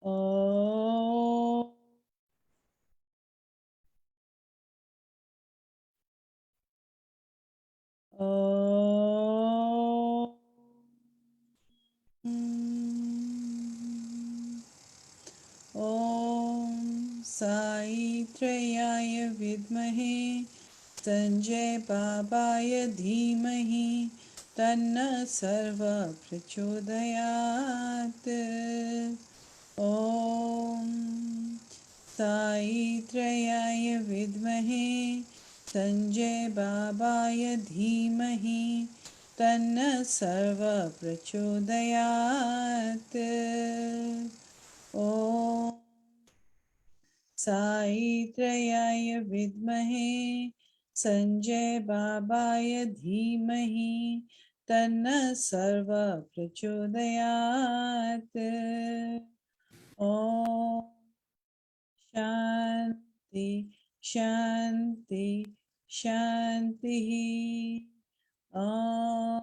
Oh. Oh. Om Sai Trayaya Vidmahe Sanjay Babaya Dhimahi Tanna Sarva Prachodayat. Om Sai Trayaya Vidmahe Sanjay Babaya Dhimahi Tanna Sarva Prachodayat. Om Sai Trayaya Vidmahe Sanjay Babaya Dhimahi Tanna Sarva Prachodayat. Om Shanti Shanti Shanti. Om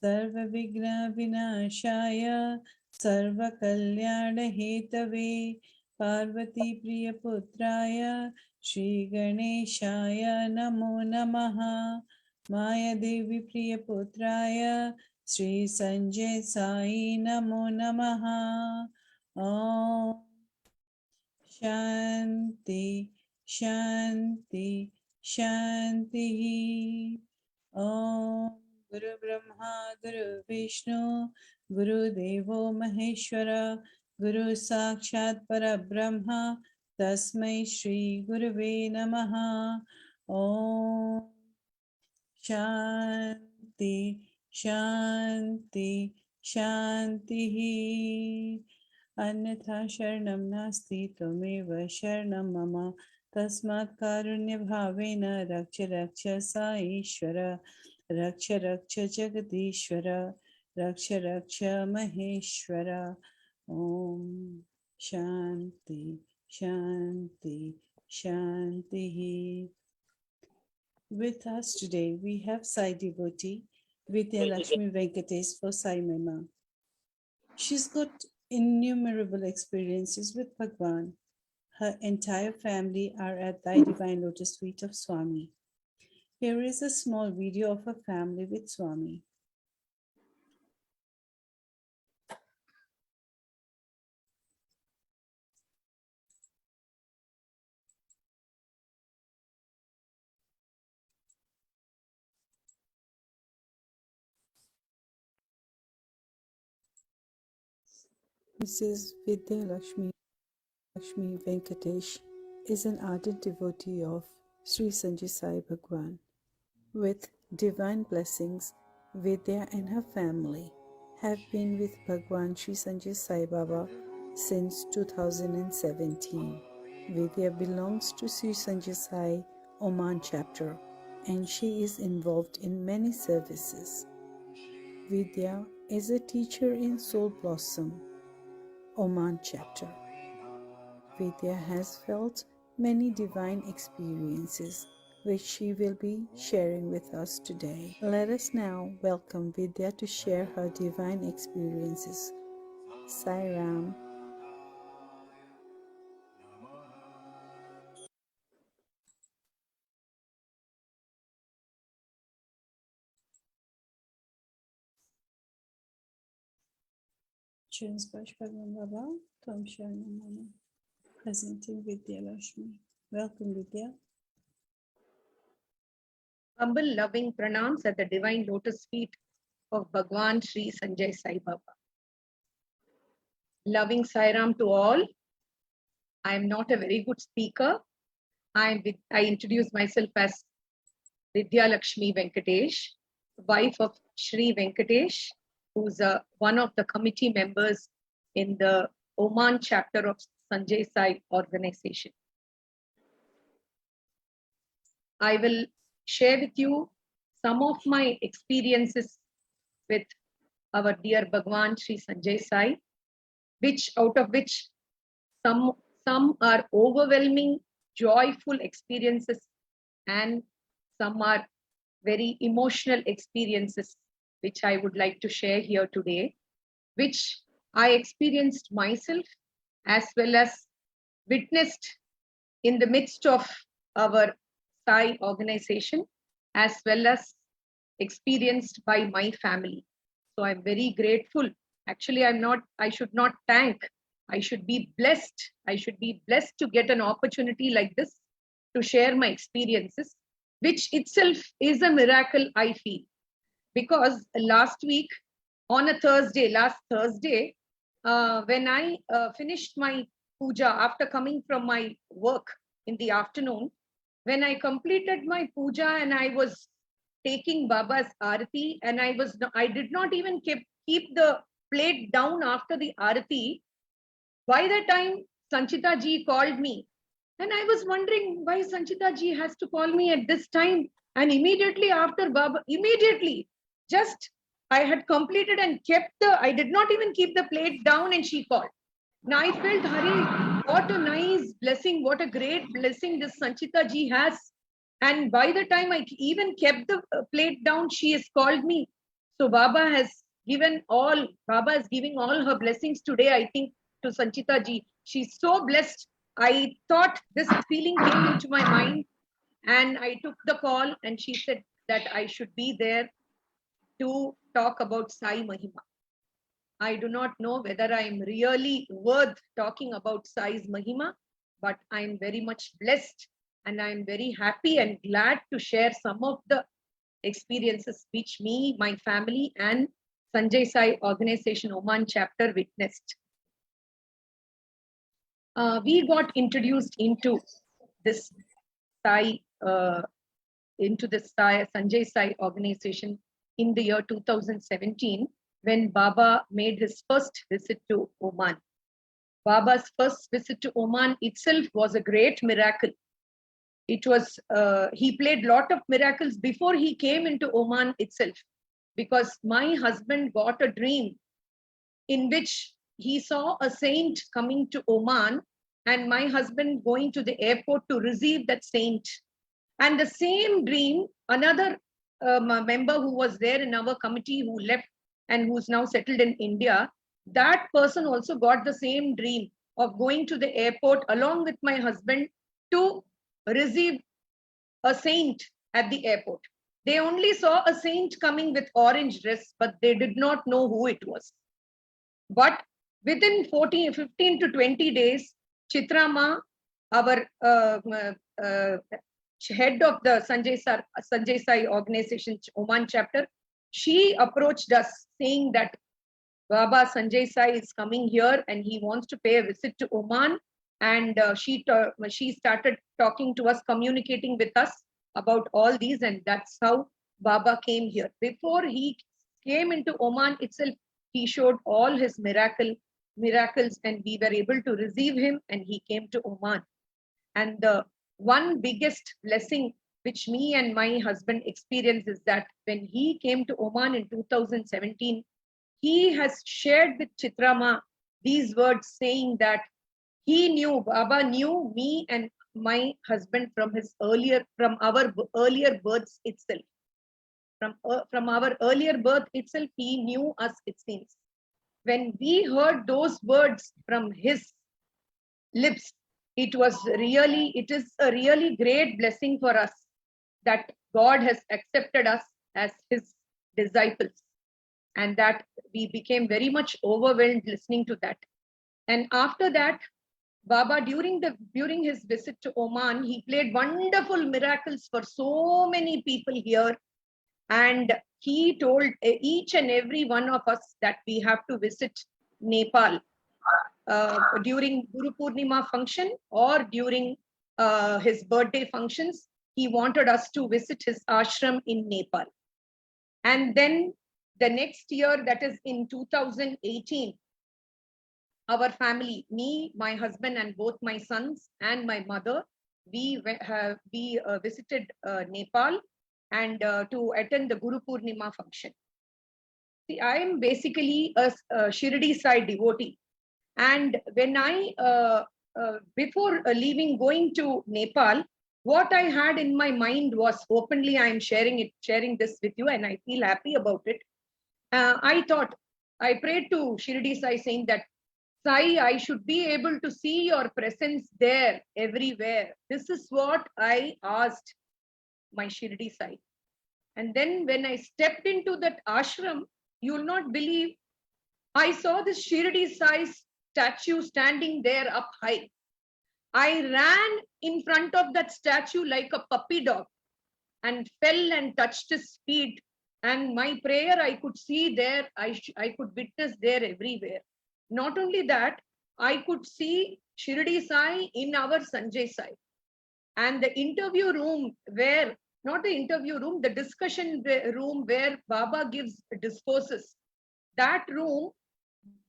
Sarva Vigna Vinashaya Sarva Kalyana Hetave Parvati Priya Putraya Shri Ganeshaya Namo Namaha Maya Devi Priya Putraya Shri Sanjay Sai Namo Namaha. Om Shanti Shanti Shanti. Om Guru Brahma Guru Vishnu Guru Devo Maheshwara Guru Sakshat Parabrahma Tasmai Shri Gurave Namaha. Om Shanti Shanti Shanti. Anyatha Sharanam Nasti Tvameva Sharanam Mama Tasmat Karunya Bhavena Raksha Raksha Sa Ishvara Raksha Raksha Jagadishvara Raksha Raksha Maheshwara. Om Shanti Shanti Shanti. With us today we have Sai devotee Vidhyalakshmi Venkatesh for Sai Mahima. She's got innumerable experiences with Bhagwan. Her entire family are at Thy Divine Lotus feet of Swami. Here is a small video of her family with Swami. Mrs. Vidhyalakshmi Venkatesh is an ardent devotee of Sri Sanjay Sai Bhagwan. With divine blessings, Vidya and her family have been with Bhagwan Sri Sanjay Sai Baba since 2017. Vidya belongs to Sri Sanjay Sai Oman chapter and she is involved in many services. Vidya is a teacher in Soul Blossom Oman chapter. Vidya has felt many divine experiences which she will be sharing with us today. Let us now welcome Vidya to share her divine experiences. Sai Ram. Baba, Tom Sharanam, presenting Vidhyalakshmi. Welcome, Vidya. Humble loving pranams at the divine lotus feet of Bhagwan Sri Sanjay Sai Baba. Loving Sairam to all. I am not a very good speaker. I introduce myself as Vidhyalakshmi Venkatesh, wife of SHREE Venkatesh, who's one of the committee members in the Oman chapter of Sanjay Sai organization. I will share with you some of my experiences with our dear Bhagwan Sri Sanjay Sai, out of which some are overwhelming, joyful experiences, and some are very emotional experiences, which I would like to share here today, which I experienced myself as well as witnessed in the midst of our Sai organization, as well as experienced by my family. So I'm very grateful. Actually, I should not thank. I should be blessed. I should be blessed to get an opportunity like this to share my experiences, which itself is a miracle, I feel. Because last week, on a Thursday, last Thursday, when I finished my puja after coming from my work in the afternoon, when I completed my puja and I was taking Baba's arati, and I did not even keep the plate down after the arati. By the time Sanchita ji called me, and I was wondering why Sanchita ji has to call me at this time. And immediately after Baba, immediately, just I had completed and I did not even keep the plate down, and she called. Now I felt, Hari, what a nice blessing, what a great blessing this Sanchita ji has. And by the time I even kept the plate down, she has called me. So Baba is giving all her blessings today, I think, to Sanchita ji. She's so blessed. I thought this feeling came into my mind, and I took the call, and she said that I should be there to talk about Sai Mahima. I do not know whether I am really worth talking about Sai's Mahima, but I am very much blessed, and I am very happy and glad to share some of the experiences which me, my family, and Sanjay Sai Organization Oman chapter witnessed. We got introduced into this Sai, Sanjay Sai Organization in the year 2017, when Baba made his first visit to Oman. Baba's first visit to Oman itself was a great miracle. It was, he played a lot of miracles before he came into Oman itself, because my husband got a dream in which he saw a saint coming to Oman, and my husband going to the airport to receive that saint. And the same dream, another member who was there in our committee who left and who's now settled in India, that person also got the same dream of going to the airport along with my husband to receive a saint at the airport. They only saw a saint coming with orange dress, but they did not know who it was. But within 15 to 20 days, Chitrama, our head of the Sanjay Sai Organization Oman chapter, she approached us saying that Baba Sanjay Sai is coming here and he wants to pay a visit to Oman. And she started talking to us, communicating with us about all these, and that's how Baba came here. Before he came into Oman itself, he showed all his miracles, and we were able to receive him, and he came to Oman. And the one biggest blessing which me and my husband experienced is that when he came to Oman in 2017, he has shared with Chitrama these words saying that Baba knew me and my husband from our earlier births itself. From our earlier birth itself, he knew us, it seems. When we heard those words from his lips, it is a really great blessing for us that God has accepted us as his disciples, and that we became very much overwhelmed listening to that. And after that, Baba, during his visit to Oman, he played wonderful miracles for so many people here. And he told each and every one of us that we have to visit Nepal during Guru Purnima function or during his birthday functions. He wanted us to visit his ashram in Nepal. And then the next year, that is in 2018, our family, me, my husband, and both my sons and my mother, we visited Nepal and to attend the Guru Purnima function. See, I am basically a Shirdi side devotee, and when before going to Nepal, what I had in my mind was openly I am sharing this with you, and I feel happy about it. I thought, I prayed to Shirdi Sai saying that, Sai, I should be able to see your presence there, everywhere. This is what I asked my Shirdi Sai. And then when I stepped into that ashram, you will not believe, I saw this Shirdi Sai statue standing there up high. I ran in front of that statue like a puppy dog and fell and touched his feet. And my prayer I could see there, I could witness there everywhere. Not only that, I could see Shirdi Sai in our Sanjay Sai. And the interview room where, not the interview room, the discussion room where Baba gives discourses, that room,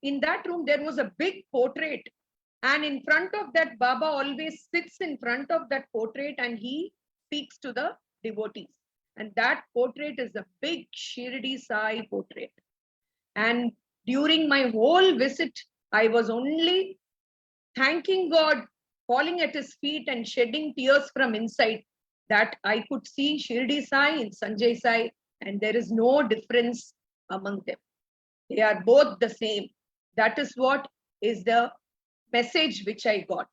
in that room, there was a big portrait. And in front of that, Baba always sits in front of that portrait and he speaks to the devotees. And that portrait is a big Shirdi Sai portrait. And during my whole visit, I was only thanking God, falling at his feet and shedding tears from inside, that I could see Shirdi Sai in Sanjay Sai, and there is no difference among them. They are both the same. That is what is the message which I got.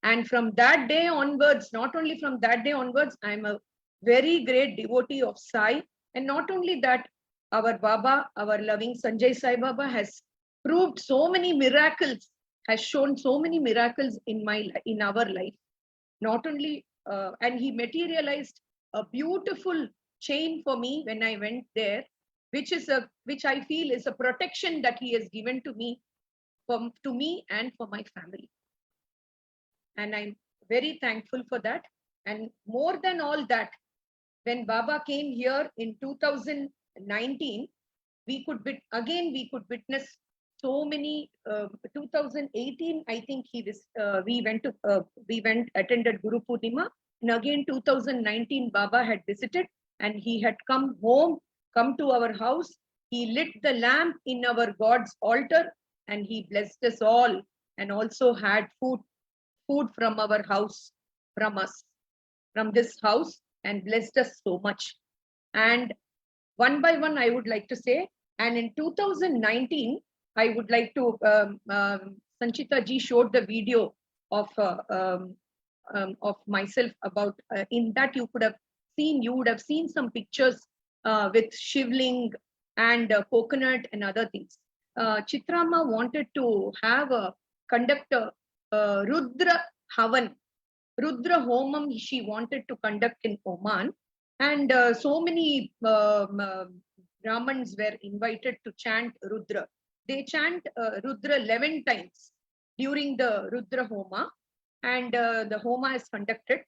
And from that day onwards, not only from that day onwards, I'm a very great devotee of Sai. And not only that, our Baba, our loving Sanjay Sai Baba has proved so many miracles, has shown so many miracles in our life. Not only, and he materialized a beautiful chain for me when I went there, which I feel is a protection that he has given to me, to me and for my family. And I'm very thankful for that. And more than all that, when Baba came here in 2019, we could witness so many. 2018, I think we attended Guru Purnima, and again 2019 Baba had visited, and he had come to our house. He lit the lamp in our God's altar, and he blessed us all, and also had food from our house, from this house, and blessed us so much. And one by one, I would like to say, and in 2019, I would like to, Sanchita ji showed the video of myself about, in that you would have seen some pictures with shivling and coconut and other things. Chitrama wanted to conduct a Rudra Havan, Rudra Homam she wanted to conduct in Oman, and so many Brahmins were invited to chant Rudra. They chant Rudra 11 times during the Rudra Homa, and the Homa is conducted,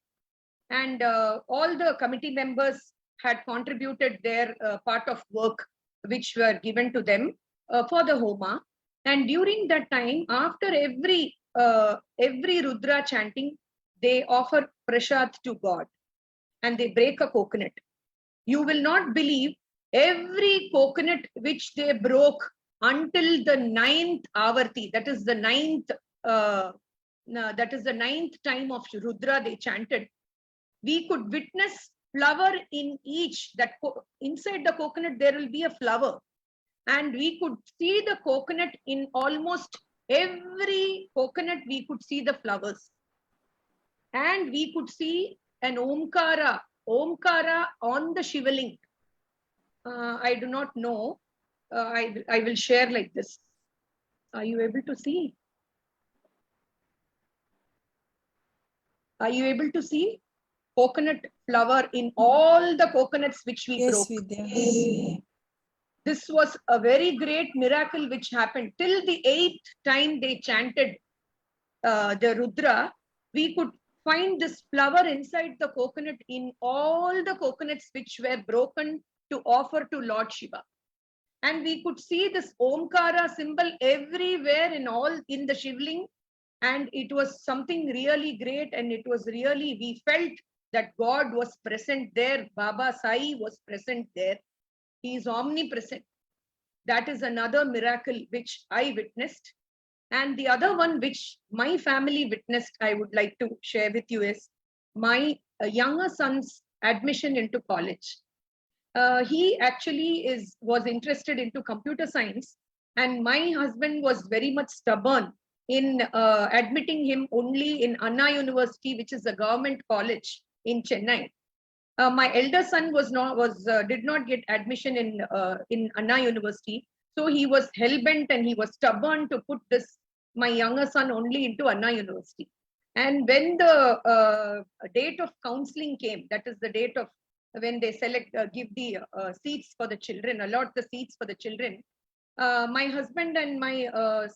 and all the committee members had contributed their part of work which were given to them for the Homa. And during that time, after every Rudra chanting, they offer prasad to God and they break a coconut. You will not believe, every coconut which they broke until the 9th avarti, that is the 9th time of Rudra they chanted, we could witness flower in each. Inside the coconut there will be a flower, and we could see the coconut in almost every coconut. We could see the flowers, and we could see an Omkara on the Shivaling. I do not know. I will share like this. Are you able to see? Are you able to see coconut flower in all the coconuts which we broke? Yes. This was a very great miracle which happened. Till the 8th time they chanted the Rudra, we could find this flower inside the coconut in all the coconuts which were broken to offer to Lord Shiva. And we could see this Omkara symbol everywhere in the Shivling. And it was something really great. And it was really, we felt that God was present there. Baba Sai was present there. He is omnipresent. That is another miracle which I witnessed. And the other one which my family witnessed, I would like to share with you, is my younger son's admission into college. He actually was interested into computer science, And my husband was very much stubborn in admitting him only in Anna University, which is a government college in Chennai. My elder son did not get admission in Anna University, so he was hell bent and he was stubborn to put this my younger son only into Anna University. And when the date of counseling came, that is the date of when they give the seats for the children, allot the seats for the children. My husband and my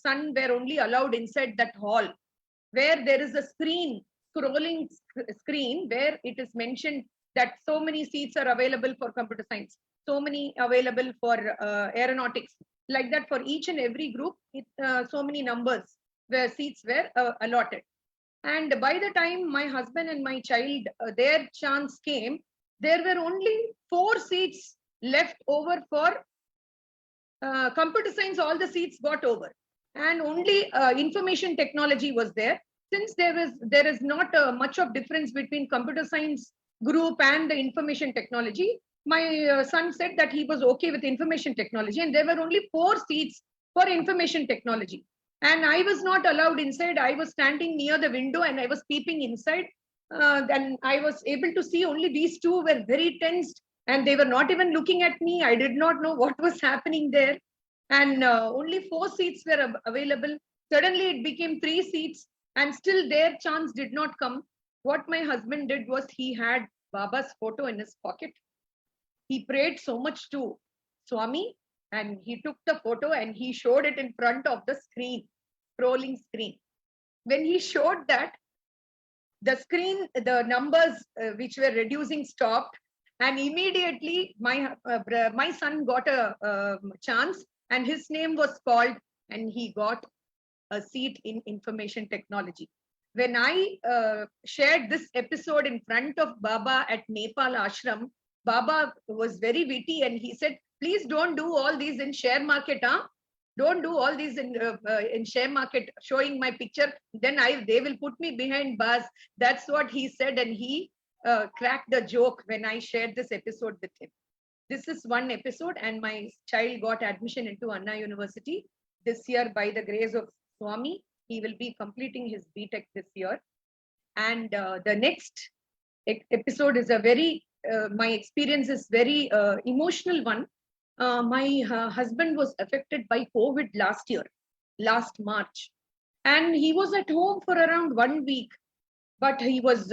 son were only allowed inside that hall, where there is a scrolling screen, where it is mentioned that so many seats are available for computer science, so many available for aeronautics, like that for each and every group, so many numbers where seats were allotted. And by the time my husband and my child, their chance came, there were only 4 seats left over for computer science. All the seats got over, and only information technology was there. Since there is not much of difference between computer science group and the information technology, my son said that he was okay with information technology, and there were only 4 seats for information technology. And I was not allowed inside. I was standing near the window and I was peeping inside. Then I was able to see only these 2 were very tensed, and they were not even looking at me. I did not know what was happening there. And only 4 seats were available. Suddenly it became 3 seats, and still their chance did not come. What my husband did was, he had Baba's photo in his pocket. He prayed so much to Swami, and he took the photo and he showed it in front of the screen, scrolling screen. When he showed that, the screen, the numbers which were reducing stopped, and immediately my son got a chance, and his name was called, and he got a seat in information technology. When I shared this episode in front of Baba at Nepal ashram, Baba was very witty, and he said, please don't do all these in share market, huh? Don't do all these in share market, showing my picture. Then they will put me behind bars. That's what he said, and he cracked the joke when I shared this episode with him. This is one episode, and my child got admission into Anna University this year by the grace of Swami. He will be completing his BTech this year. And the next episode is a very, my experience is very emotional one. My husband was affected by COVID last March, and he was at home for around 1 week, but he was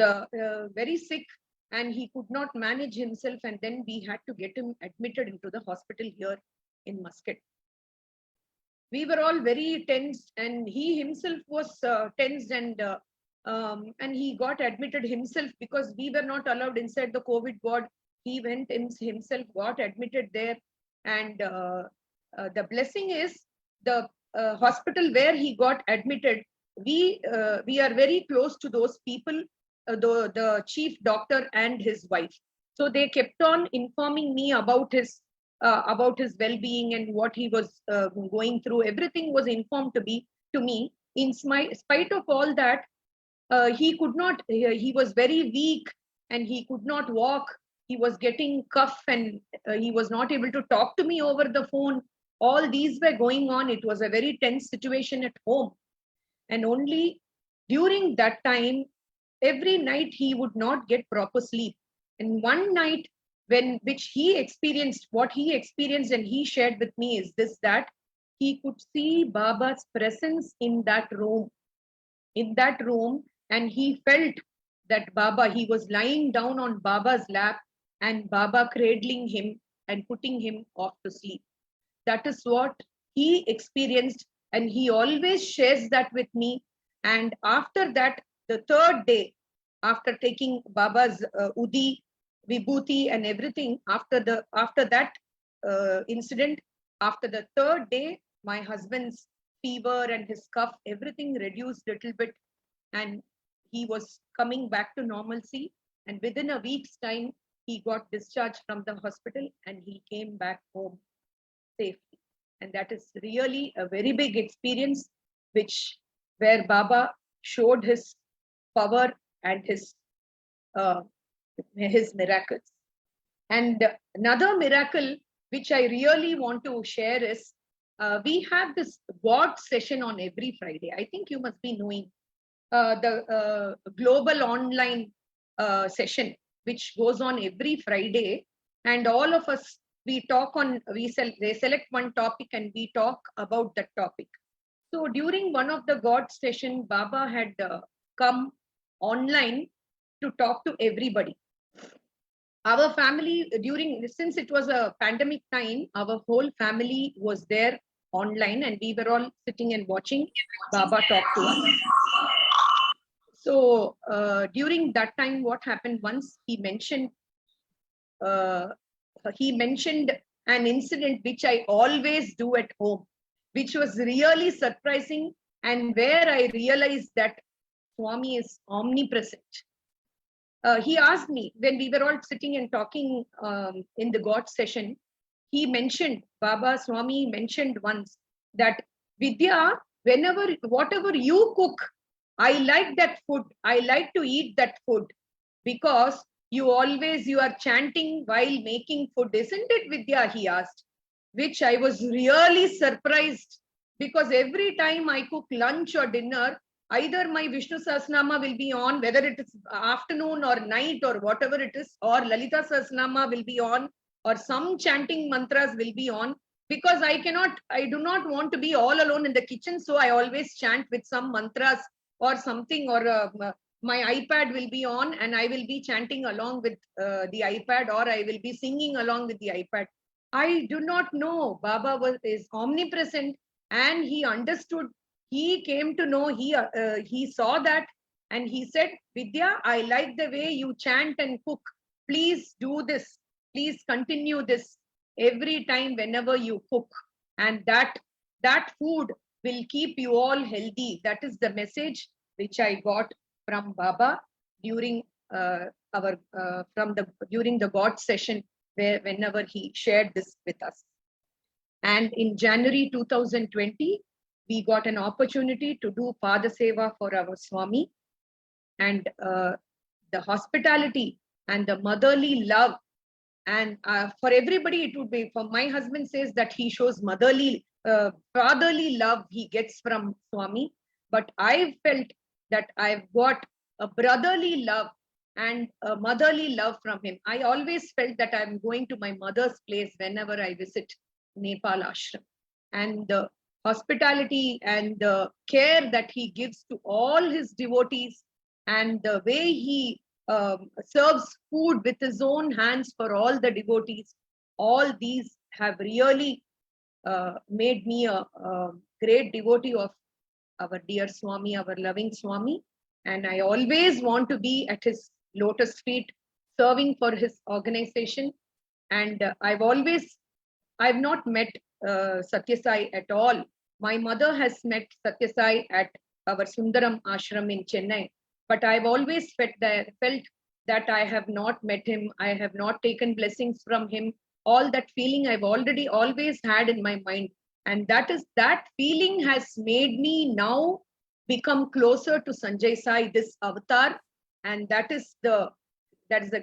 very sick and he could not manage himself, and then we had to get him admitted into the hospital here in Muscat. We were all very tense, and he himself was tensed, and he got admitted himself because we were not allowed inside the COVID ward. He went himself, got admitted there. And the blessing is, the hospital where he got admitted, we are very close to those people, the chief doctor and his wife. So they kept on informing me about his well-being and what he was going through. Everything was informed to me. In spite of all that, he could not. He was very weak and he could not walk. He was getting cough, and he was not able to talk to me over the phone. All these were going on. It was a very tense situation at home. And only during that time, every night he would not get proper sleep. And one night, which he experienced, what he experienced and he shared with me is this, that he could see Baba's presence in that room. And he felt that Baba, he was lying down on Baba's lap, and Baba cradling him and putting him off to sleep. That is what he experienced, and he always shares that with me. And after that, the 3rd day, after taking Baba's Udi, Vibhuti and everything, after that incident, after the 3rd day, my husband's fever and his cough, everything reduced a little bit, and he was coming back to normalcy. And within a week's time, he got discharged from the hospital and he came back home safely. And that is really a very big experience, where Baba showed his power and his miracles. And another miracle which I really want to share is, we have this God session on every Friday. I think you must be knowing the global online session, which goes on every Friday. And all of us, we talk on, they select one topic and we talk about that topic. So during one of the God session, Baba had come online to talk to everybody. Our family, since it was a pandemic time, our whole family was there online and we were all sitting and watching Baba talk to us. So during that time, what happened once, he mentioned an incident which I always do at home, which was really surprising, and where I realized that Swami is omnipresent. He asked me, when we were all sitting and talking in the God session, he mentioned, Baba Swami mentioned once that, Vidya, whatever you cook, I like that food. I like to eat that food because you are chanting while making food, isn't it, Vidya? He asked, which I was really surprised, because every time I cook lunch or dinner, either my Vishnu Sahasranama will be on, whether it is afternoon or night or whatever it is, or Lalita Sahasranama will be on, or some chanting mantras will be on, because I do not want to be all alone in the kitchen. So I always chant with some mantras or something, or my iPad will be on and I will be chanting along with the iPad, or I will be singing along with the iPad. I do not know. Baba is omnipresent, and he understood. He came to know. He saw that, and he said, Vidya, I like the way you chant and cook. Please do this. Please continue this every time whenever you cook, and that food will keep you all healthy. That is the message which I got from Baba during during the God session, whenever he shared this with us. And in January 2020, we got an opportunity to do Pada Seva for our Swami, and the hospitality and the motherly love, and for everybody it would be, for my husband says that he shows fatherly love he gets from Swami, but I felt that I've got a brotherly love and a motherly love from him. I always felt that I'm going to my mother's place whenever I visit Nepal ashram, and the hospitality and the care that he gives to all his devotees, and the way he serves food with his own hands for all the devotees, all these have really made me a great devotee of our dear Swami, our loving Swami. And I always want to be at his lotus feet, serving for his organization. And I've not met Satya Sai at all. My mother has met Satya Sai at our Sundaram ashram in Chennai, but I've always felt that I have not met him. I have not taken blessings from him. All that feeling I've always had in my mind. And that feeling has made me now become closer to Sanjay Sai, this avatar. And that is the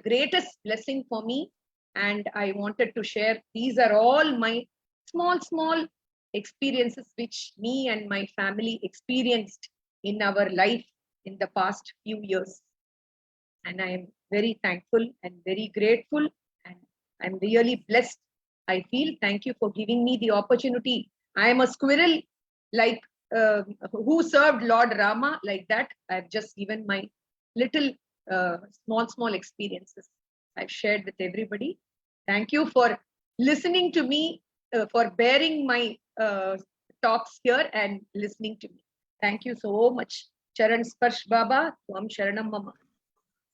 greatest blessing for me. And I wanted to share, these are all my small experiences which me and my family experienced in our life in the past few years. And I am very thankful and very grateful, and I'm really blessed. I feel, thank you for giving me the opportunity. I am a squirrel, like who served Lord Rama, like that. I've just given my little small experiences I've shared with everybody. Thank you for listening to me, for bearing my talks here and listening to me. Thank you so much. Charan Sparsh Baba, Swam Sharanam Mama.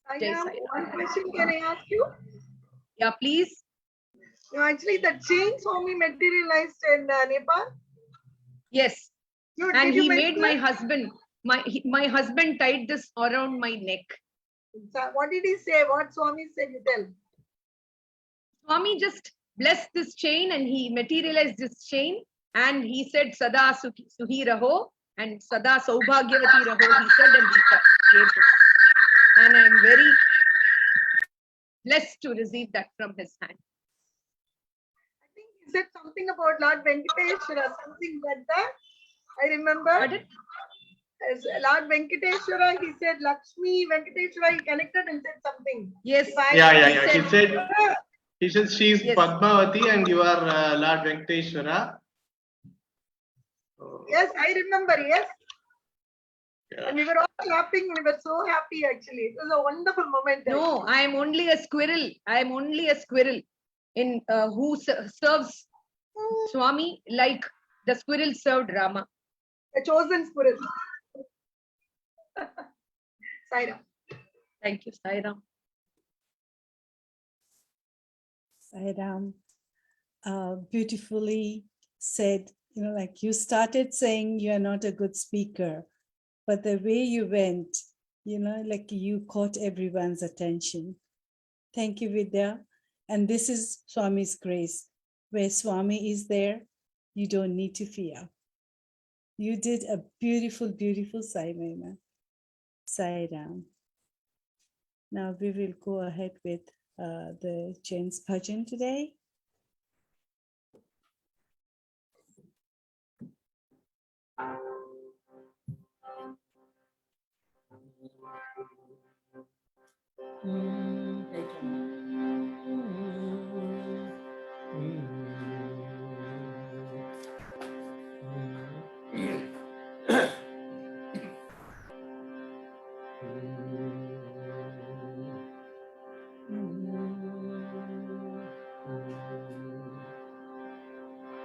One question can I ask you? Yeah, please. No, actually, the chain Swami materialized in Nepal. Yes, and he made my husband. My husband tied this around my neck. So what did he say? What Swami said? You tell. Swami just blessed this chain, and he materialized this chain, and he said, Sada Suhi Raho and Sada Saubhagyavati Raho, he said, and he gave this. And I am very blessed to receive that from his hand. I think said something about Lord Venkateshwara, something like that. I remember. Pardon? As Lord Venkateshwara, he said Lakshmi Venkateshwara, he connected and said something. Yes. Yeah. Said, He said she's yes. Padmavati and you are Lord Venkateshwara. Yes, I remember. Yes. Yeah. And we were all clapping. We were so happy actually. It was a wonderful moment. No, I am only a squirrel. I am only a squirrel in who serves Swami like the squirrel served Rama. A chosen squirrel. Saira. Thank you, Sairam. Sairam, beautifully said. You know, like you started saying you are not a good speaker, but the way you went, you know, like you caught everyone's attention. Thank you, Vidya. And this is Swami's grace. Where Swami is there, you don't need to fear. You did a beautiful, beautiful Sai Mahima. Sai Ram. Now we will go ahead with the Jain's bhajan today.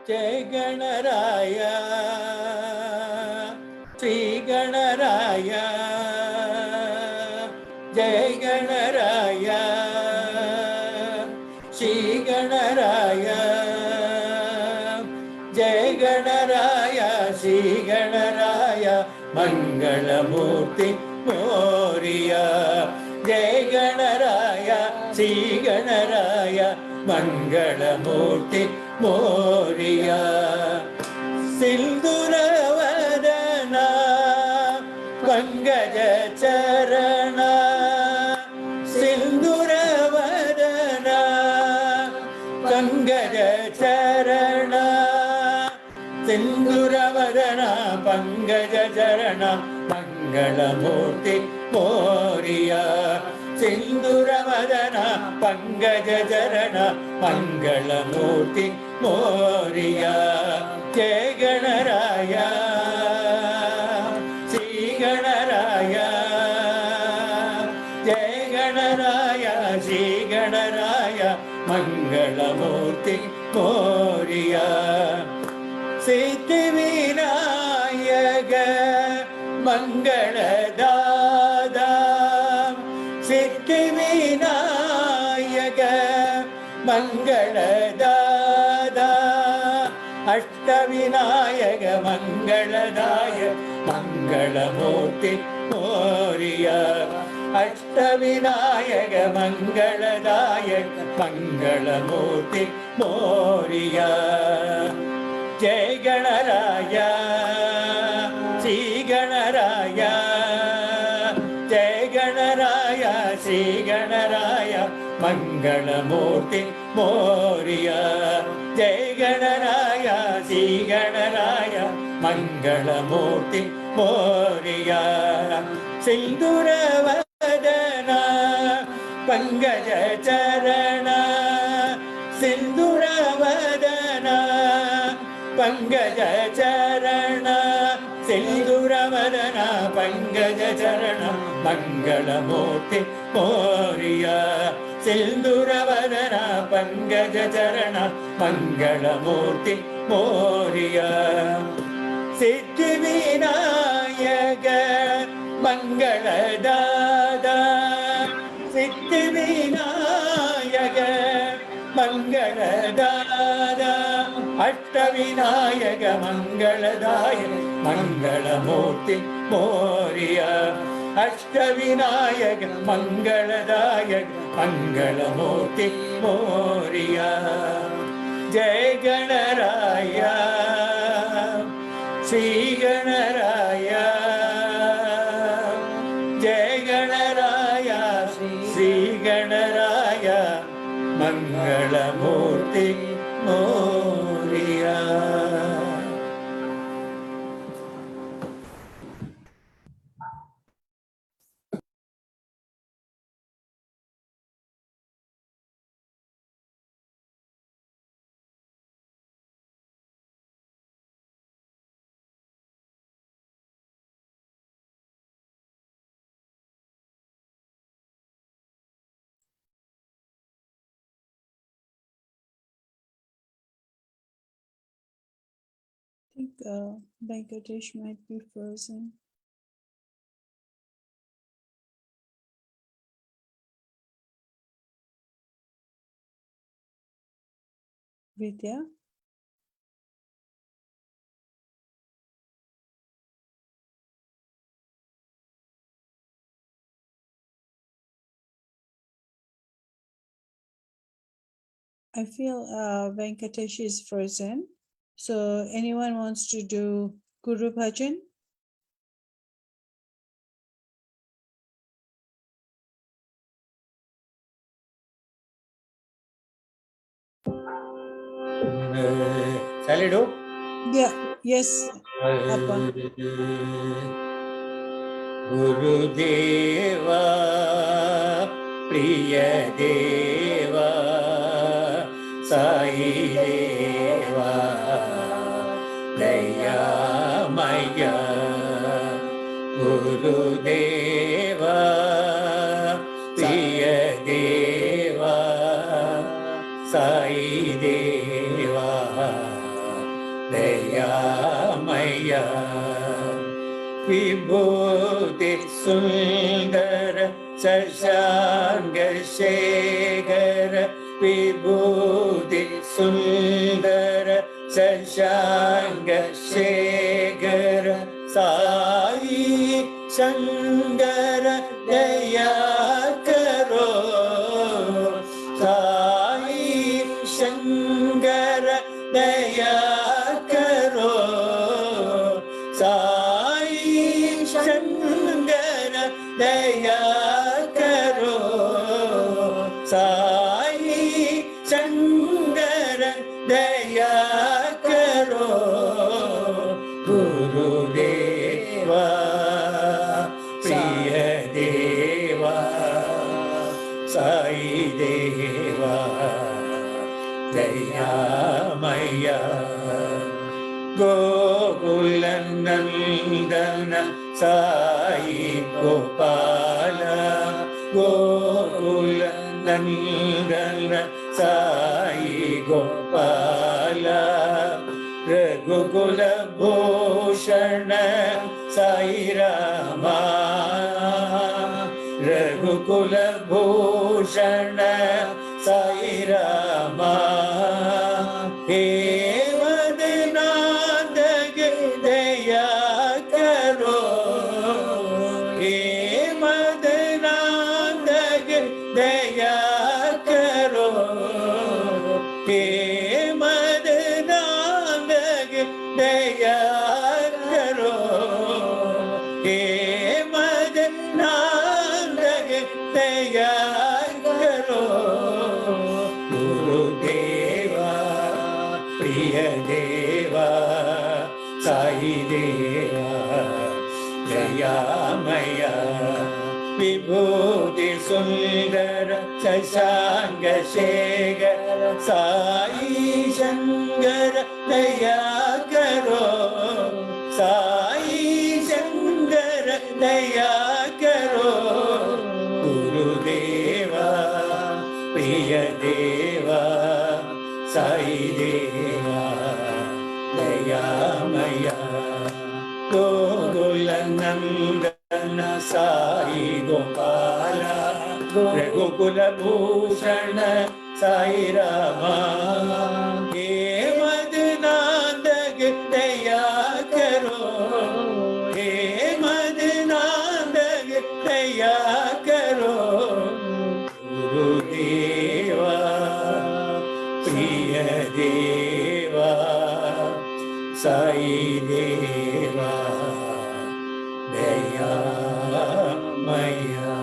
Jai Ganaraya, Sri Ganaraya, Jai Ganaraya, Sri Ganaraya, Jai Ganaraya, Sri Ganaraya, Mangalamurti Moriya, Jai Ganaraya, Sri Ganaraya, Mangalamurti Moriya, Silduravadana, Pangaja Charana, Silduravadana, Pangaja Charana, Silduravadana, Pangaja Charana, Mangalamurti Moriya, Silduravadana, Pangaja Charana, Mangalamurti Moriya, Jai Ganaraya, Sri Ganaraya, Jai Ganaraya, Sri Ganaraya, Mangalamurti Moriya, Siddhivinayaga, Mangaladada, Siddhivinayaga, Mangaladada, Ashtavinayaga, Mangaladaya, Mangalamurti Moriya, Ashtavinayaga, Mangaladaya, Mangalamurti Moriya, Jai Ganaraya, Sri Ganaraya, Jai Ganaraya, Sri Ganaraya, Mangalamurti Moriya, Jai Ganaraya, Sri Ganaraya, Mangalamurti Moriya, Silduravadana, Pangaja Charana, Silduravadana, Pangaja Charana, Silduravadana, Pangaja Charana, Mangalamurti Moriya, Silduravadana, Pangaja Charana, Mangalamurti Moriya, Siddhivinayaga, Mangaladada, Siddhivinayaga, Mangaladada, Ashtavinayaga, Mangaladaya, Mangalamurti Moriya, Ashtavinayaga, Mangaladaya, Mangalamurti Moriya, Jai Ganaraya, Sri Ganaraya, Jai Ganaraya, Sri Ganaraya, Mangalamurti Moria. I think Venkatesh might be frozen. Vidya? I feel Venkatesh is frozen. So anyone wants to do Guru Bhajan? Shall I do? Yeah, yes, Appa. Gurudeva, Priya Deva, Sai Deva, Daya Maya. Gurudeva, Priya Deva, Sai Deva, Daya Maya. Vibhuti Sundara Sashanga Shekhara Vibhuti Sundara Sashanga Shekhara Sai Shangara Daya Karo Sai Shangara Daya Karo Sai Shangara Daya Karo Sai Shangara Daya Karo Gurudeva Priya Deva Sai Deva Daya Maya Gokulanandana Sai Gopala Gokulanandana Sai Gopala Raghukula Bhushana Sai Rama Raghukula Bhushana Sai Rama He Daya Karo He Madnandag Daya Karo He Madnandag Daya Karo He Madnandag Daya Karo Gurudeva Priya Deva Sai Deva Jaya Maya Vibhuti Sundara Shashanga Shekhara Sai Shangara Daya Karo Sai Shangara Daya Karo Gurudeva Priya Deva Sai Deva Daya Maya Gokulanandana Sai Gopala Raghukula Bhushana Sai Rama He Madnandag Daya Karo He Madnandag Daya Karo Gurudeva Priya Deva Sai Deva Daya Maya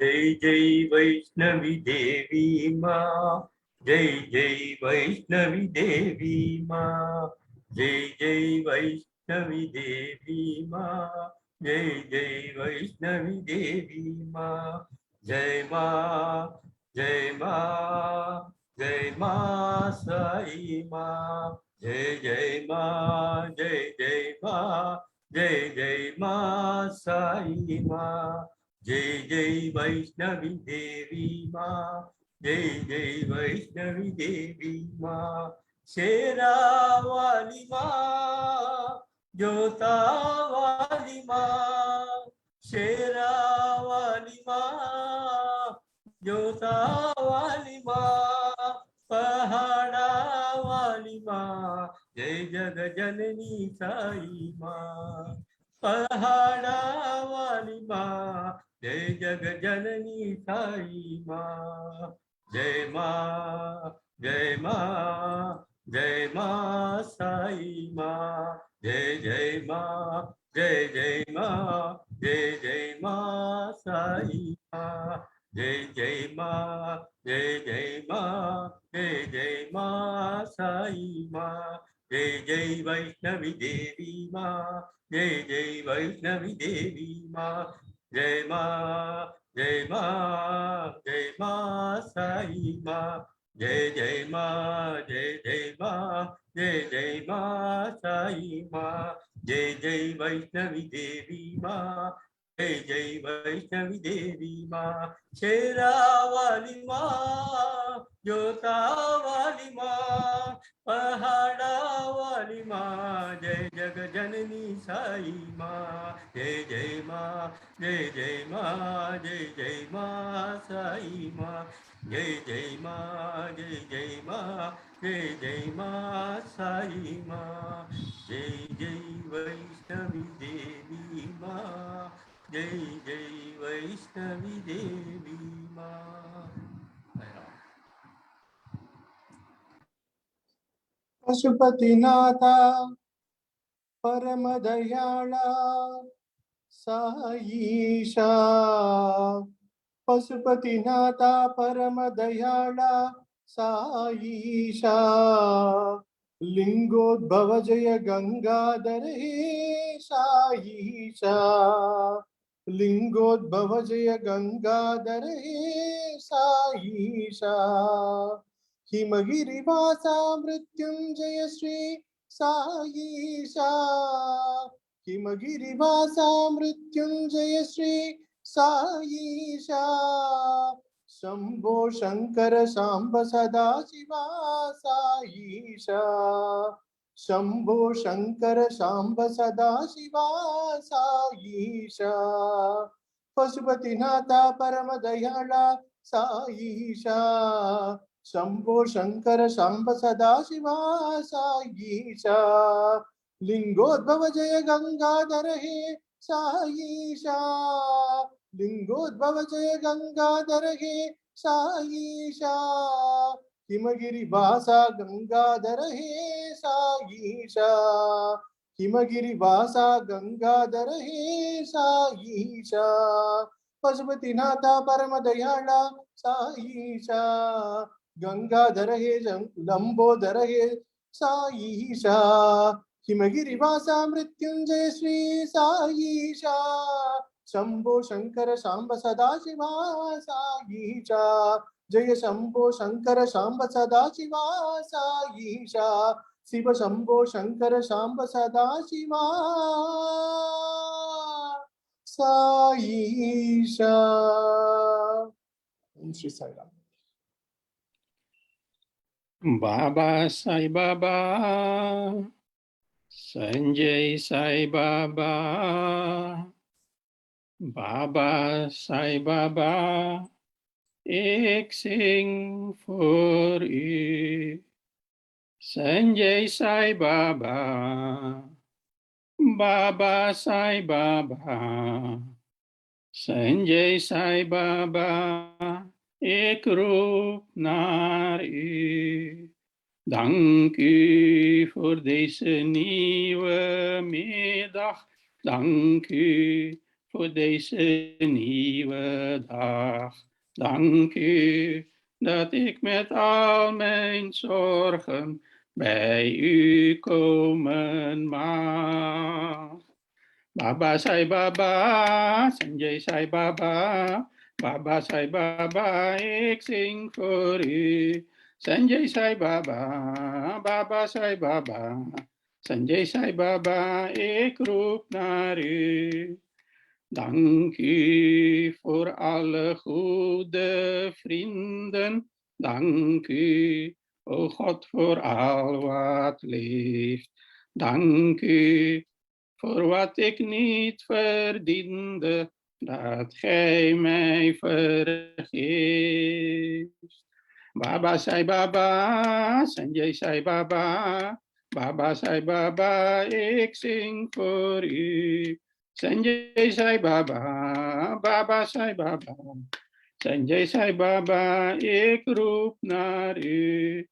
जय जय वैष्णवी देवी माँ, जय जय वैष्णवी देवी माँ, जय जय वैष्णवी देवी माँ, जय जय वैष्णवी देवी माँ, जय माँ, जय माँ, जय माँ साई माँ, जय जय माँ, जय माँ, जय माँ साई माँ, जय जय वैष्णवी देवी माँ, जय जय वैष्णवी देवी माँ, शेरा वाली माँ, जोता वाली माँ, शेरा वाली माँ, जोता वाली माँ, पहाड़ा वाली माँ, जय जग जननी साई माँ, पहाड़ा वाली माँ, जय जग जननी साई माँ, जय माँ, जय माँ, जय माँ साई माँ, जय माँ, जय माँ, जय माँ साई माँ, जय माँ, जय माँ, जय माँ साई माँ, जय वैष्णवी देवी माँ, जय वैष्णवी देवी माँ, जय माँ, जय माँ, जय माँ साई माँ, जय माँ, जय माँ, जय माँ साई माँ, जय वैष्णवी देवी माँ, जय वैष्णवी देवी माँ, शेरा वाली माँ, जोता वाली माँ, पहाड़ा वाली माँ, जय जग जननी साई माँ, जय माँ, जय माँ, जय माँ साई माँ, जय माँ, जय माँ, जय माँ साई माँ, जय वैष्णवी देवी माँ, जय वैष्णवी देवी माँ। पशुपतिनाथा परम दयाला साईशा, पशुपतिनाथा परम दयाला साईशा, लिंगोद्भव जय गंगाधर हे साईशा, लिंगोद्भव जय गंगाधर हे साईशा, हिमगिरिवासा मृत्युंजय श्री साईशा, हिमगिरिवासा मृत्युंजय श्री साईशा, शंभो शंकर सांब सदा शिवा साईशा, शंभो शंकर सांब सदा शिवा साईशा, पशुपतिनाथा परम दयाला साईशा, शंभो शंकर सांब सदा शिवा साईशा, लिंगोद्भव जय गंगाधर हे साईशा, लिंगोद्भव जय गंगाधर हे साईशा, हिमगिरिवासा गंगाधर हे साईशा, हिमगिरिवासा गंगाधर हे साईशा, पशुपतिनाथा परम दयाला साईशा, गंगाधर हे लंबोदर हे साईशा, हिमगिरिवासा मृत्युंजय श्री साईशा, शंभो शंकर सांब सदा शिवा साईशा, जय शंभो शंकर सांब सदा शिवा साईशा, शिव शंभो शंकर सांब सदा शिवा साईशा। श्री साई राम। बाबा साई बाबा, संजय साई बाबा, बाबा साई बाबा, एक sing for you, Sanjay Sai Baba, बाबा साई बाबा, संजय साई बाबा, एक रूप naar u. Dank u voor deze nieuwe middag. Dank u voor deze nieuwe dag. Dank u dat ik met al mijn zorgen bij u komen mag. Baba Sai Baba, Sanjay Sai Baba, Baba Sai Baba, ik zing voor u. Sanjay Sai Baba, Baba Sai Baba, Sanjay Sai Baba, ik roep naar u. Dank u voor alle goede vrienden. Dank u, o God, voor al wat leeft. Dank u voor wat ik niet verdiende, dat gij mij vergeeft. Baba Sai Baba, Sanjay Sai Baba, Baba Sai Baba, ik zing voor u. Sanjay Sai Baba, Baba Sai Baba, Sanjay Sai Baba, ik roep naar u.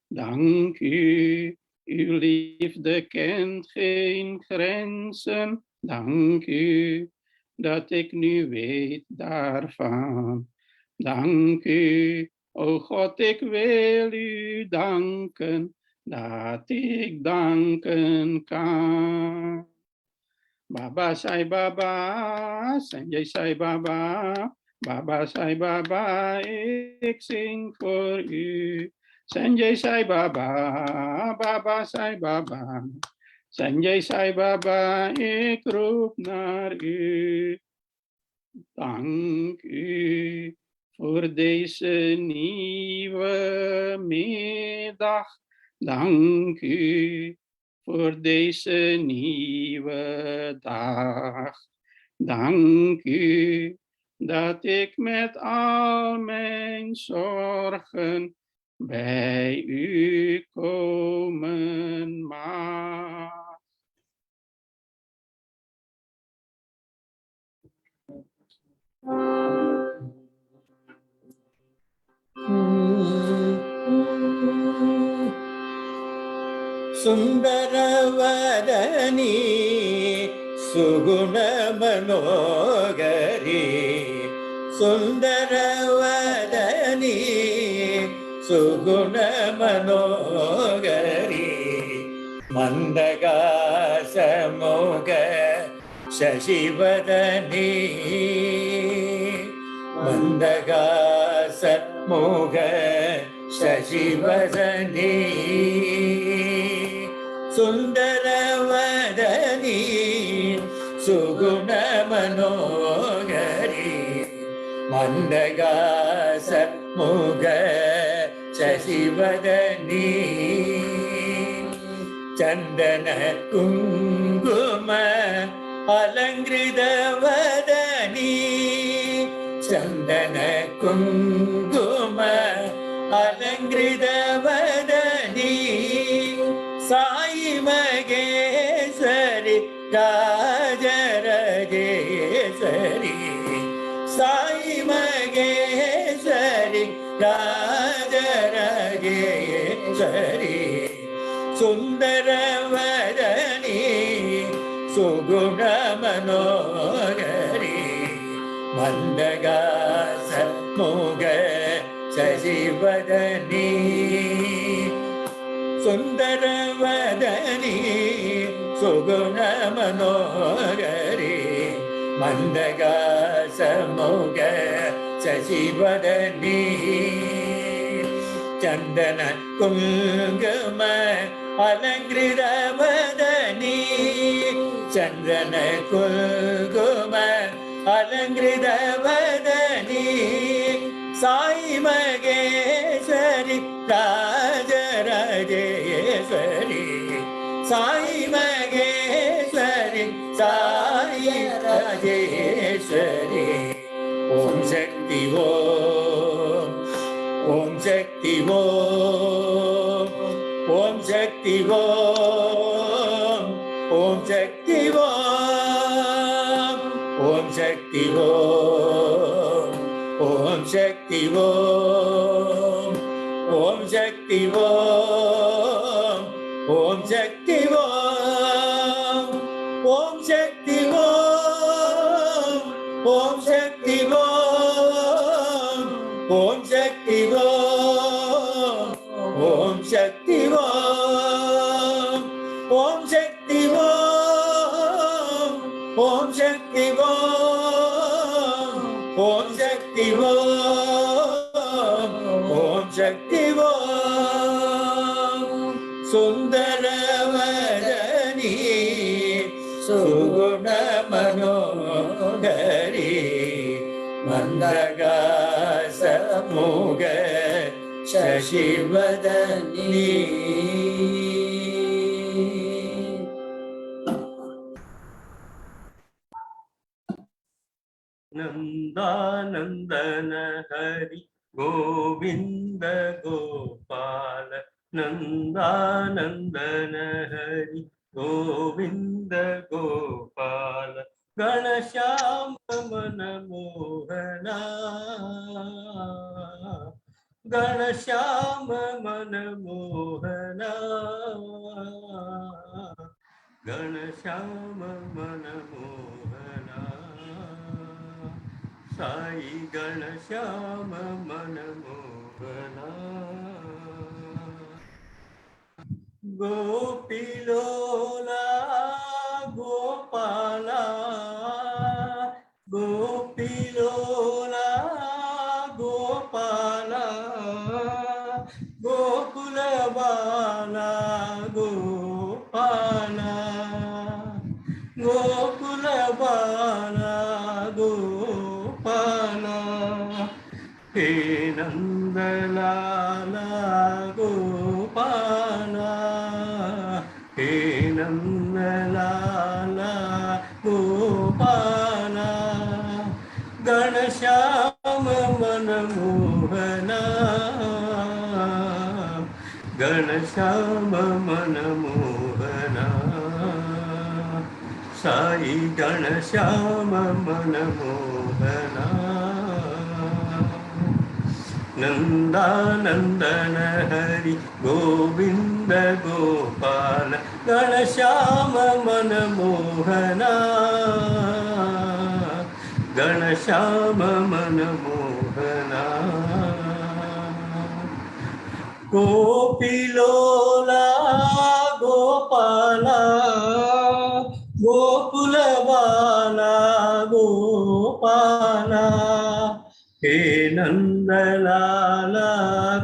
Dank u, uw liefde kent geen grenzen. Dank u, dat ik nu weet daarvan. Dank u, o God, ik wil u danken, dat ik danken kan. Baba Sai Baba, Sanjay Sai Baba, Baba Sai Baba, ik zing voor u. Sanjay Sai Baba, Baba Sai Baba, Sanjay Sai Baba, ik roep naar u. Dank u voor deze nieuwe middag. Dank u voor deze nieuwe dag. Dank u dat ik met al mijn zorgen bij u komen mag. सुंदरवदनी सुगुणमनोगरी सुंदरवदनी सुगुणमनोगरी मंदगासमोग शशिवदनी मंदगासमोग शशिवदनी सुंदरवदनी सुगुणमनोगरी मंदगासमुग शशिवदनी चंदन कुंकुम अलंकृतवदनी चंदन कुंकुम अलंकृतवदनी साई मगेश्वरी राजराजेश्वरी साई मगेश्वरी राजराजेश्वरी सुंदरवदनी सुगुणमनोगरी मंदगासमुग शशिवदनी सुंदरवदनी सुगुणमनोगरी मंदगासमुग शशिवदनी चंदन कुंकुम अलंकृतवदनी चंदन कुंकुम अलंकृतवदनी साई मगेश्वरी राजराजेश्वरी साई मगेश्वरी साई राजेश्वरी ओम शक्ति ओम शक्ति ओम शक्ति ओम शक्ति ओम शक्ति ओम शक्ति ओम शक्ति ओम शक्ति ओम शक्ति Om Shakti Om. Om Shakti Om. Om Shakti Om. Om Shakti Om. Om Shakti Om. Om Shakti Om. Om Shakti Om. Sundaravadani Suguna Manohari Mandagasamuga Shashivadani. Nandanandana Hari Govinda Gopala Nandanandana Hari Govinda Gopala Ganashama Manamohana Ganashama Manamohana Ganashama Manamohana Sai Ganashama Manamohana Gopilola Gopala Gopilola Gopala Gokula Bala Gopala Gokula Bala Gopala He Nandalala Gopala He Nandalala Gopala Ganashama Manamohana Ganashama Manamohana Sai Ganashama Manamohana Nandanandana Hari Govinda Gopala Ganashama Manamohana Ganashama Manamohana Gopilola Gopala Gokula Bala Gopala He Nandalala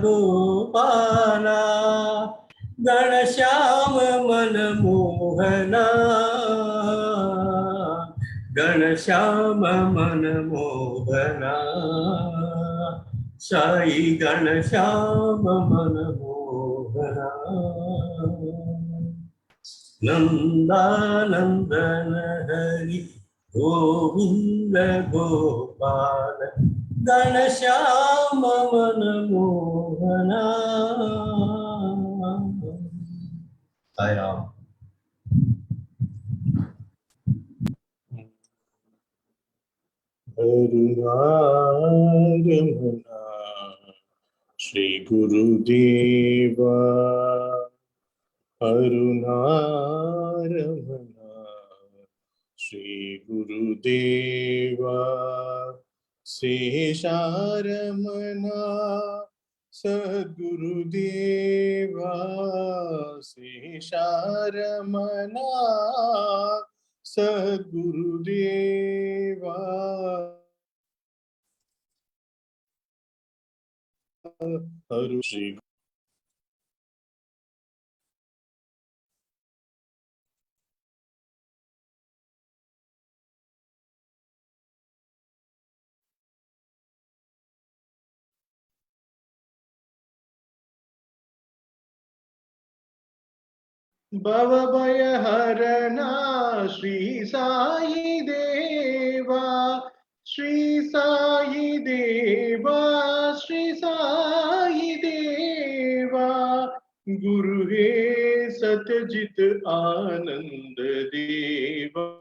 Gopala Ganashama Manamohana Ganashama Manamohana Sai Ganashama Manamohana Nandanandana Hari Govinda Gopala Ganashama Manamohana. Sai Ram. Arunarumana Shri Gurudeva Arunarumana Shri Gurudeva SHREE Sadgurudeva SHREE Sadgurudeva Shri Bhavabhaya Harana Shri Sai Deva Shri Sai Deva Shri Sai Deva Guru He Satyajit Anand Deva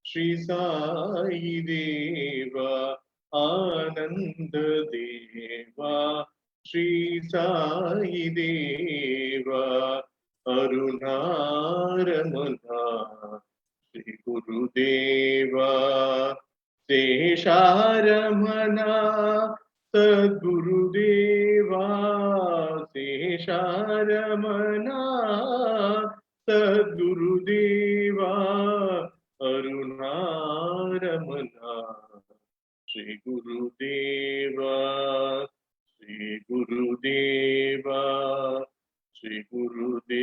Shri Sai Deva Anand Deva Shri Sai Deva Arunaramana Shri Gurudeva Sesharamana Sadgurudeva Sesharamana Sadgurudeva Arunaramana Shri Gurudeva Shri Gurudeva Shri Gurudeva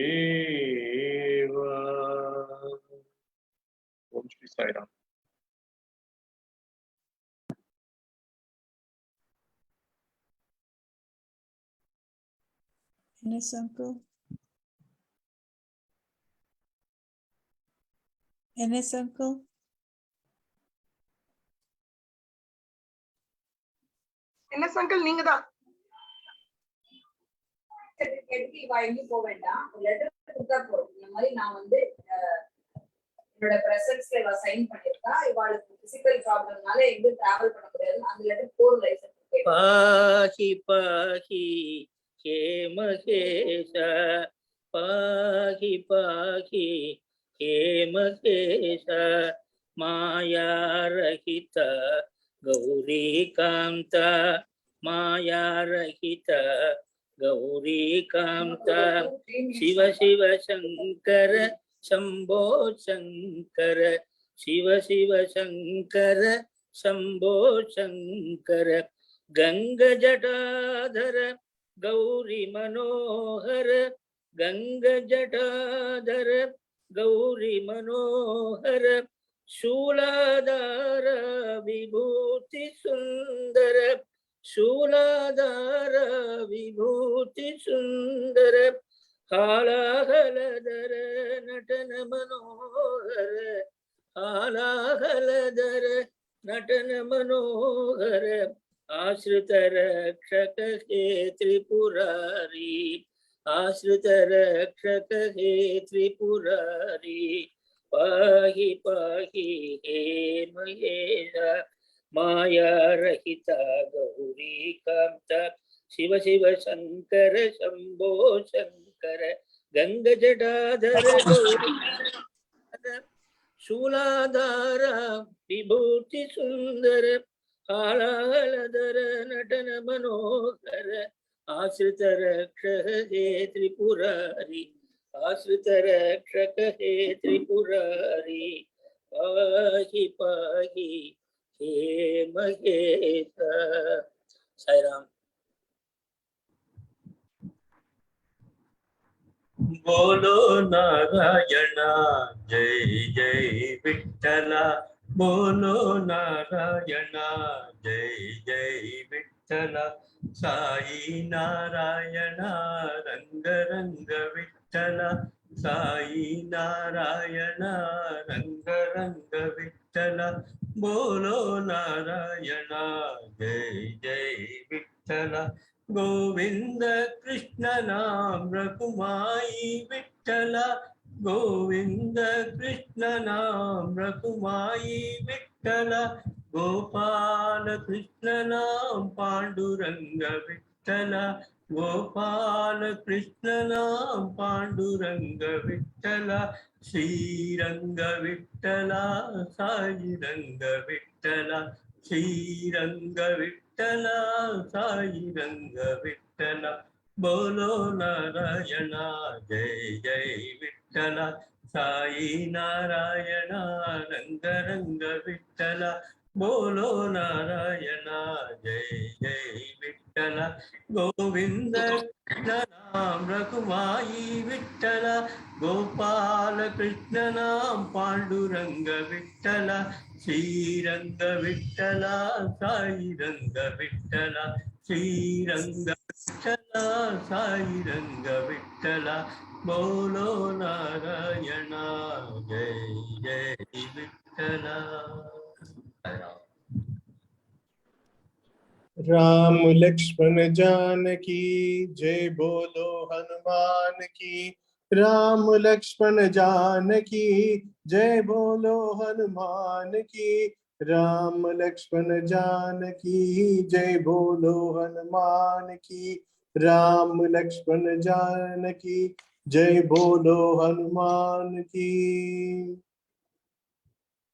Om Shri Sai Ram. Ines uncle. Ines uncle. என்ன சங்கல் நீங்க தான் எங்கேயும் போக வேண்டாம். Letter கொடுத்தா போதும். இந்த மாதிரி நான் வந்து என்னோட பிரசன்ஸ்ல இவ சைன் பண்ணிருக்கா. இவாளுக்கு பிசிக்கல் ப்ராப்ளம்னால எங்கேயும் டிராவல் பண்ண முடியாது. அந்த லெட்டர் போர் லைசன்ஸ் பாஹி பாஹி ஹே மகேஷ பாஹி பாஹி ஹே மகேஷ மாயா ரஹித கௌரி காந்த மாயா ரஹித கௌரி காந்த சிவ சிவ சங்கர சம்போ சங்கர சிவ சிவ சங்கர शंभो शंकर गंग जटाधर गौरी मनोहर गंग जटाधर गौरी मनोहर शूलाधार विभूति सुंदर शूलाधार विभूति सुंदर हालाहलधर नटन मनोहर हालाहलधर नटन मनोहर आश्रित रक्षक हे त्रिपुरारी आश्रित रक्षक हे त्रिपुरारी पाहि पाहि हे महेश माया रहिता गौरी कांत शिव शिव शंकर शंभो शंकर गंग जटाधर गौरी शूलाधार विभूति सुंदर हालाहलधर नटन मनोहर आश्रित रक्षक हे त्रिपुरारी आश्रित रक्षक हे त्रिपुरारी पाहि पाहि हे महेश। साई राम। बोलो नारायण जय जय विठ्ठला बोलो नारायण जय जय विठ्ठला साई नारायण रंग रंग विठ्ठला साई नारायण रंग रंग विठ्ठला बोलो नारायण जय जय विठ्ठला गोविंद कृष्ण नाम रघुमाई विठ्ठला गोविंद कृष्ण नाम रघुमाई विठ्ठला गोपाल कृष्ण नाम पांडुरंग विठ्ठला गोपाल कृष्ण नाम पांडुरंग विठ्ठला श्रीरंग विठ्ठला साई रंग विठ्ठला श्रीरंग विठ्ठला साई रंग विठ्ठला बोलो नारायण जय जय विठ्ठला साई नारायण रंग रंग विठ्ठला बोलो नारायण जय जय विठ्ठला गोविंद कृष्ण नाम रघुमाई विठ्ठला गोपाल कृष्ण नाम पांडुरंग विठ्ठला श्रीरंग विठ्ठला साई रंग विठ्ठला श्रीरंग विठ्ठला साई रंग विठ्ठला बोलो नारायण जय जय विठ्ठला। राम लक्ष्मण जानकी जय बोलो हनुमान की राम लक्ष्मण जानकी जय बोलो हनुमान की राम लक्ष्मण जानकी जय बोलो हनुमान की। राम लक्ष्मण जानकी जय बोलो हनुमान की।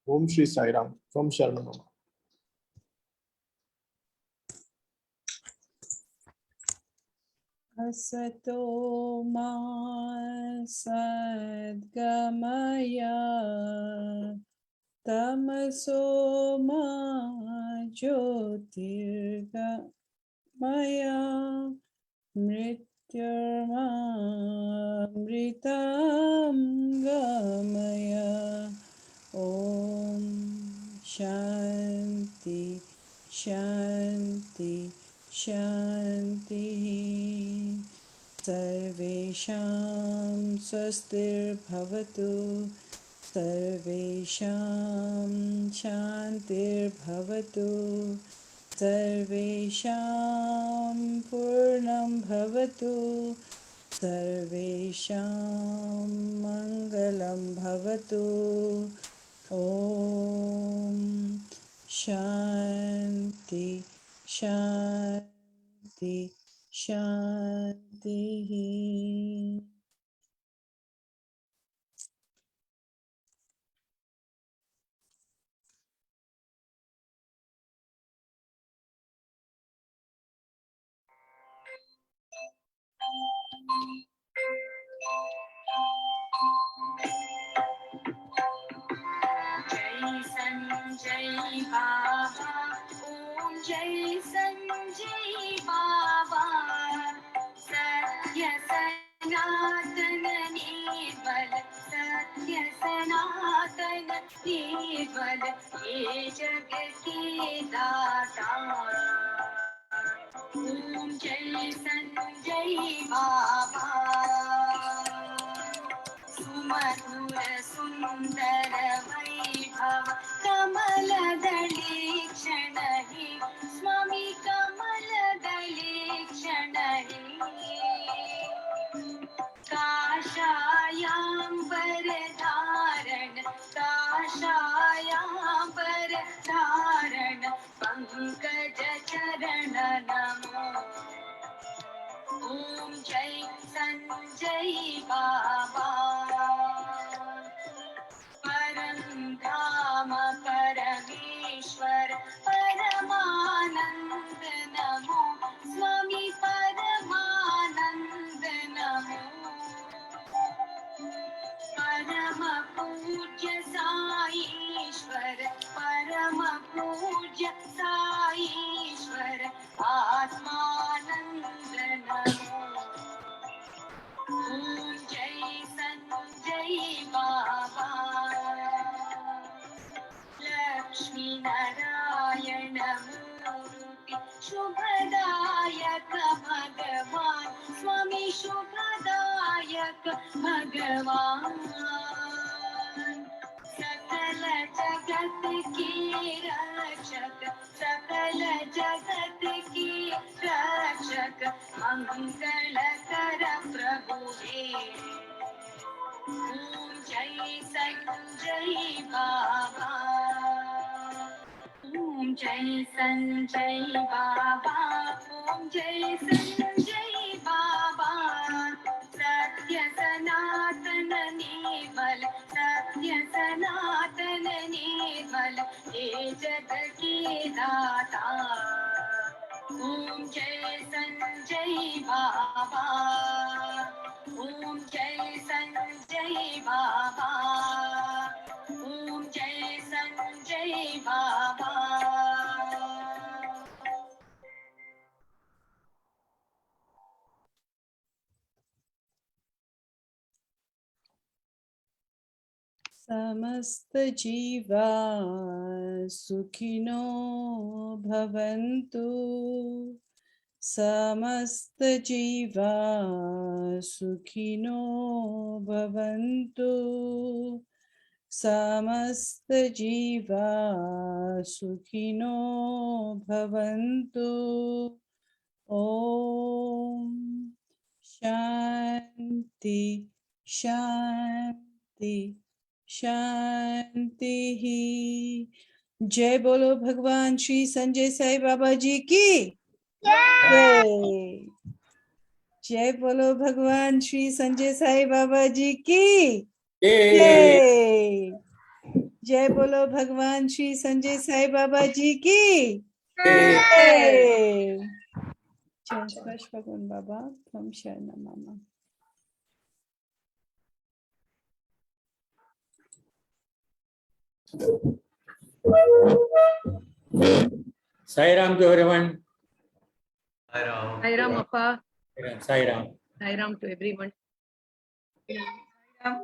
ओम श्री साई राम फ्रॉम शरणम। असतो मा सद्गमया तमसो मा ज्योतिर्गमया मृत्युर्मामृतं गमय। ॐ शान्ति शान्ति शान्तिः। सर्वेषां स्वस्तिर्भवतु, सर्वेषां शान्तिर्भवतु, सर्वेषां पूर्णं भवतु, सर्वेषां मङ्गलं भवतु। ॐ शान्ति शान्ति शान्तिः। जय संजय बाबा, ओम जय संजय बाबा। सत्य सनातन निर्मल, सत्य सनातन निर्मल, ये जग के दाता। ओम जय संजय बाबा। सुमधुर सुंदर वैभव कमल दले क्षणहि, स्वामी कमल दले क्षणहि। काषायाम्बर धारण, काषायाम्बर धारण, पंकज चरण नमो। ओम जय संजय बाबा। परम धाम परमेश्वर परमानंद नमो, स्वामी परमानंद नमो। परम पूज्य साईश्वर, परम पूज्य साईश्वर, आत्मानंद नमो। ओम जय संजय बाबा। लक्ष्मी नारायण मूर्ति शुभदायक भगवान, स्वामी शुभदायक भगवान। सकल जगत के रक्षक, सकल जगत के रक्षक, मंगल कर प्रभु हे। ओम जय संजय बाबा। ओम जय संजय बाबा, ओम जय संजय बाबा। सत्य सनातन निर्मल, सत्य सनातन निर्मल, ये जग के दाता। ओम जय संजय बाबा। ओम जय संजय बाबा। ओम जय संजय बाबा। समस्त जीवा सुखिनो भवन्तु, समस्त जीवा सुखिनो भवन्तु, समस्त जीवा सुखिनो भवन्तु। ओम शांति शांति शांति। जय बोलो भगवान श्री संजय साई बाबा जी की जय। जय बोलो भगवान श्री संजय साई बाबा जी की जय। जय बोलो भगवान श्री संजय साई बाबा जी की जय। जय स्पर्श भगवान बाबा from शरणम मामा। Sai Ram to everyone. Sai Ram Appa. Sai Ram. Sai Ram to everyone. Ram.